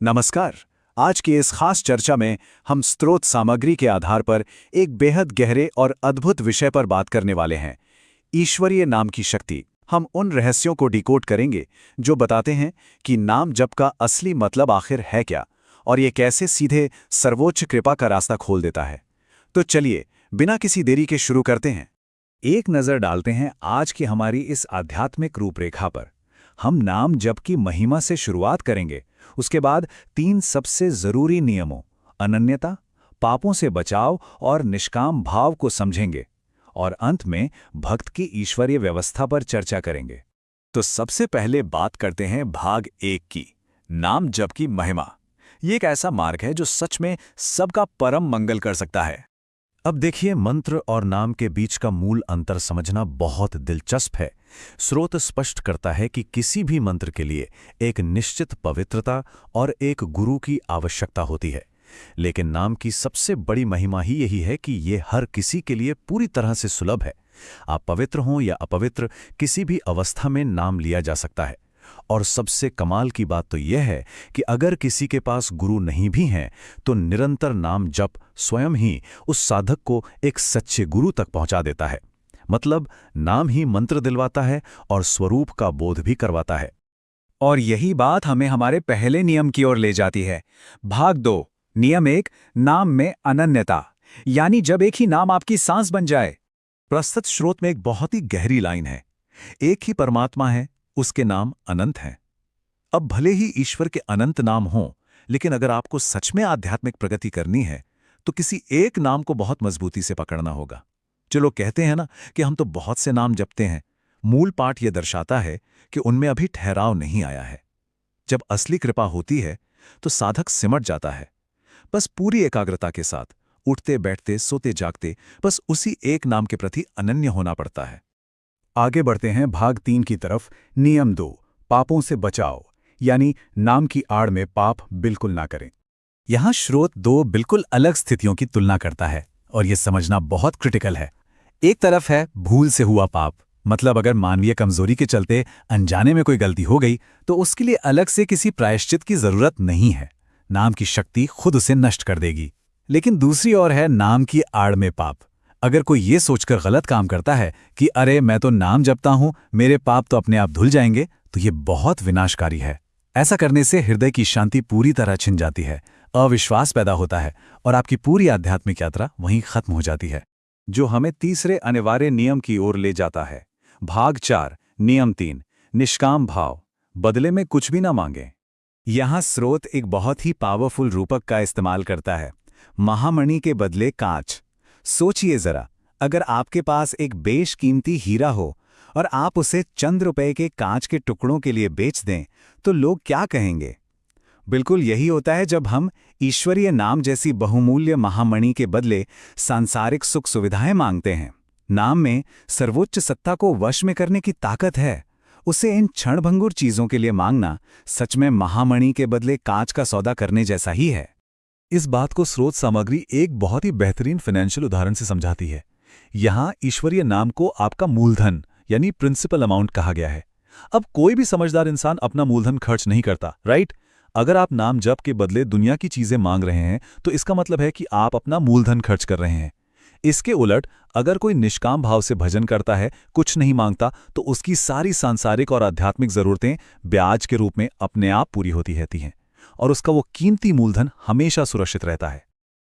नमस्कार। आज की इस खास चर्चा में हम स्रोत सामग्री के आधार पर एक बेहद गहरे और अद्भुत विषय पर बात करने वाले हैं, ईश्वरीय नाम की शक्ति। हम उन रहस्यों को डिकोड करेंगे जो बताते हैं कि नाम जप का असली मतलब आखिर है क्या और ये कैसे सीधे सर्वोच्च कृपा का रास्ता खोल देता है। तो चलिए, बिना किसी देरी के शुरू करते हैं। एक नज़र डालते हैं आज की हमारी इस आध्यात्मिक रूपरेखा पर। हम नाम जप की महिमा से शुरुआत करेंगे, उसके बाद 3 सबसे जरूरी नियमों अनन्यता, पापों से बचाव और निष्काम भाव को समझेंगे, और अंत में भक्त की ईश्वरीय व्यवस्था पर चर्चा करेंगे। तो सबसे पहले बात करते हैं भाग 1 की, नाम जप की महिमा। ये एक ऐसा मार्ग है जो सच में सबका परम मंगल कर सकता है। अब देखिए, मंत्र और नाम के बीच का मूल अंतर समझना बहुत दिलचस्प है। स्रोत स्पष्ट करता है कि किसी भी मंत्र के लिए एक निश्चित पवित्रता और एक गुरु की आवश्यकता होती है, लेकिन नाम की सबसे बड़ी महिमा ही यही है कि ये हर किसी के लिए पूरी तरह से सुलभ है। आप पवित्र हों या अपवित्र, किसी भी अवस्था में नाम लिया जा सकता है। और सबसे कमाल की बात तो यह है कि अगर किसी के पास गुरु नहीं भी हैं, तो निरंतर नाम जप स्वयं ही उस साधक को एक सच्चे गुरु तक पहुंचा देता है। मतलब नाम ही मंत्र दिलवाता है और स्वरूप का बोध भी करवाता है। और यही बात हमें हमारे पहले नियम की ओर ले जाती है। भाग 2, नियम 1, नाम में अनन्यता, यानी जब एक ही नाम आपकी सांस बन जाए। प्रस्तुत स्रोत में एक बहुत ही गहरी लाइन है, एक ही परमात्मा है, उसके नाम अनंत हैं। अब भले ही ईश्वर के अनंत नाम हों, लेकिन अगर आपको सच में आध्यात्मिक प्रगति करनी है तो किसी एक नाम को बहुत मजबूती से पकड़ना होगा। जो लोग कहते हैं ना कि हम तो बहुत से नाम जपते हैं, मूल पाठ यह दर्शाता है कि उनमें अभी ठहराव नहीं आया है। जब असली कृपा होती है तो साधक सिमट जाता है, बस पूरी एकाग्रता के साथ, उठते बैठते सोते जागते बस उसी एक नाम के प्रति अनन्य होना पड़ता है। आगे बढ़ते हैं भाग 3 की तरफ। नियम 2, पापों से बचाओ, यानी नाम की आड़ में पाप बिल्कुल ना करें। यहां स्रोत 2 बिल्कुल अलग स्थितियों की तुलना करता है, और यह समझना बहुत क्रिटिकल है। एक तरफ है भूल से हुआ पाप, मतलब अगर मानवीय कमजोरी के चलते अनजाने में कोई गलती हो गई तो उसके लिए अलग से किसी प्रायश्चित की जरूरत नहीं है, नाम की शक्ति खुद उसे नष्ट कर देगी। लेकिन दूसरी ओर है नाम की आड़ में पाप। अगर कोई ये सोचकर गलत काम करता है कि अरे मैं तो नाम जपता हूं, मेरे पाप तो अपने आप धुल जाएंगे, तो ये बहुत विनाशकारी है। ऐसा करने से हृदय की शांति पूरी तरह छिन जाती है, अविश्वास पैदा होता है और आपकी पूरी आध्यात्मिक यात्रा वहीं खत्म हो जाती है। जो हमें तीसरे अनिवार्य नियम की ओर ले जाता है। भाग 4, नियम 3, निष्काम भाव, बदले में कुछ भी ना मांगें। यहां स्रोत एक बहुत ही पावरफुल रूपक का इस्तेमाल करता है, महामणि के बदले कांच। सोचिए जरा, अगर आपके पास एक बेशकीमती हीरा हो और आप उसे चंद रुपए के कांच के टुकड़ों के लिए बेच दें, तो लोग क्या कहेंगे? बिल्कुल यही होता है जब हम ईश्वरीय नाम जैसी बहुमूल्य महामणि के बदले सांसारिक सुख सुविधाएं मांगते हैं। नाम में सर्वोच्च सत्ता को वश में करने की ताकत है। उसे इन क्षणभंगुर चीजों के लिए मांगना सच में महामणि के बदले कांच का सौदा करने जैसा ही है। इस बात को स्रोत सामग्री एक बहुत ही बेहतरीन फाइनेंशियल उदाहरण से समझाती है। यहां ईश्वरीय नाम को आपका मूलधन यानी प्रिंसिपल अमाउंट कहा गया है। अब कोई भी समझदार इंसान अपना मूलधन खर्च नहीं करता, राइट? अगर आप नाम जप के बदले दुनिया की चीजें मांग रहे हैं तो इसका मतलब है कि आप अपना मूलधन खर्च कर रहे हैं। इसके उलट अगर कोई निष्काम भाव से भजन करता है, कुछ नहीं मांगता, तो उसकी सारी सांसारिक और आध्यात्मिक जरूरतें ब्याज के रूप में अपने आप पूरी होती रहती हैं और उसका वो कीमती मूलधन हमेशा सुरक्षित रहता है।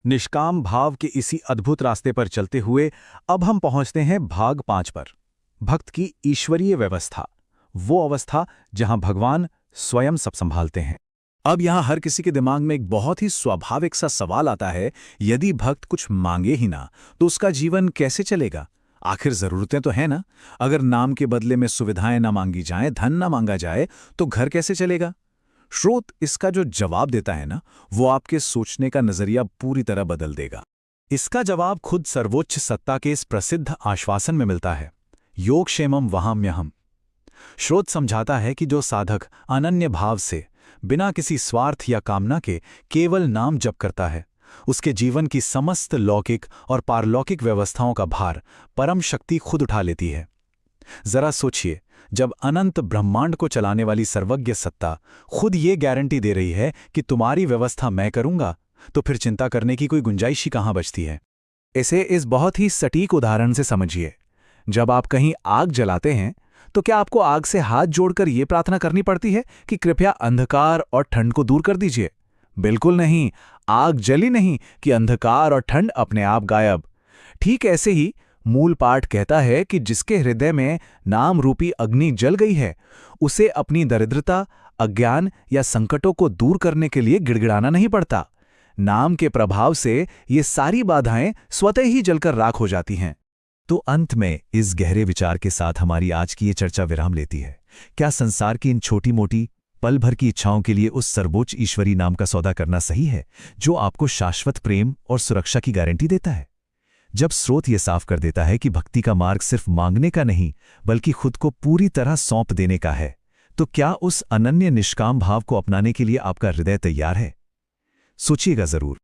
निष्काम भाव के इसी अद्भुत रास्ते पर चलते हुए अब हम पहुंचते हैं भाग 5 पर, भक्त की ईश्वरीय व्यवस्था, वो अवस्था जहां भगवान स्वयं सब संभालते हैं। अब यहां हर किसी के दिमाग में एक बहुत ही स्वाभाविक सा सवाल आता है, यदि भक्त कुछ मांगे ही ना तो उसका जीवन कैसे चलेगा? आखिर जरूरतें तो है ना। अगर नाम के बदले में सुविधाएं ना मांगी जाएं, धन ना मांगा जाए, तो घर कैसे चलेगा? स्रोत इसका जो जवाब देता है ना, वो आपके सोचने का नजरिया पूरी तरह बदल देगा। इसका जवाब खुद सर्वोच्च सत्ता के इस प्रसिद्ध आश्वासन में मिलता है, योगक्षेमम वहाम्यहम्। स्रोत समझाता है कि जो साधक अनन्य भाव से बिना किसी स्वार्थ या कामना के केवल नाम जप करता है, उसके जीवन की समस्त लौकिक और पारलौकिक व्यवस्थाओं का भार परम शक्ति खुद उठा लेती है। जरा सोचिए, जब अनंत ब्रह्मांड को चलाने वाली सर्वज्ञ सत्ता खुद ये गारंटी दे रही है कि तुम्हारी व्यवस्था मैं करूंगा, तो फिर चिंता करने की कोई गुंजाइश ही कहाँ बचती है। इसे इस बहुत ही सटीक उदाहरण से समझिए। जब आप कहीं आग जलाते हैं तो क्या आपको आग से हाथ जोड़कर यह प्रार्थना करनी पड़ती है कि कृपया अंधकार और ठंड को दूर कर दीजिए? बिल्कुल नहीं। आग जली नहीं कि अंधकार और ठंड अपने आप गायब। ठीक ऐसे ही मूल पाठ कहता है कि जिसके हृदय में नाम रूपी अग्नि जल गई है, उसे अपनी दरिद्रता, अज्ञान या संकटों को दूर करने के लिए गिड़गिड़ाना नहीं पड़ता। नाम के प्रभाव से ये सारी बाधाएं स्वतः ही जलकर राख हो जाती हैं। तो अंत में इस गहरे विचार के साथ हमारी आज की ये चर्चा विराम लेती है। क्या संसार की इन छोटी मोटी पल भर की इच्छाओं के लिए उस सर्वोच्च ईश्वरी नाम का सौदा करना सही है, जो आपको शाश्वत प्रेम और सुरक्षा की गारंटी देता है? जब स्रोत ये साफ कर देता है कि भक्ति का मार्ग सिर्फ मांगने का नहीं, बल्कि खुद को पूरी तरह सौंप देने का है, तो क्या उस अनन्य निष्काम भाव को अपनाने के लिए आपका हृदय तैयार है? सोचिएगा जरूर।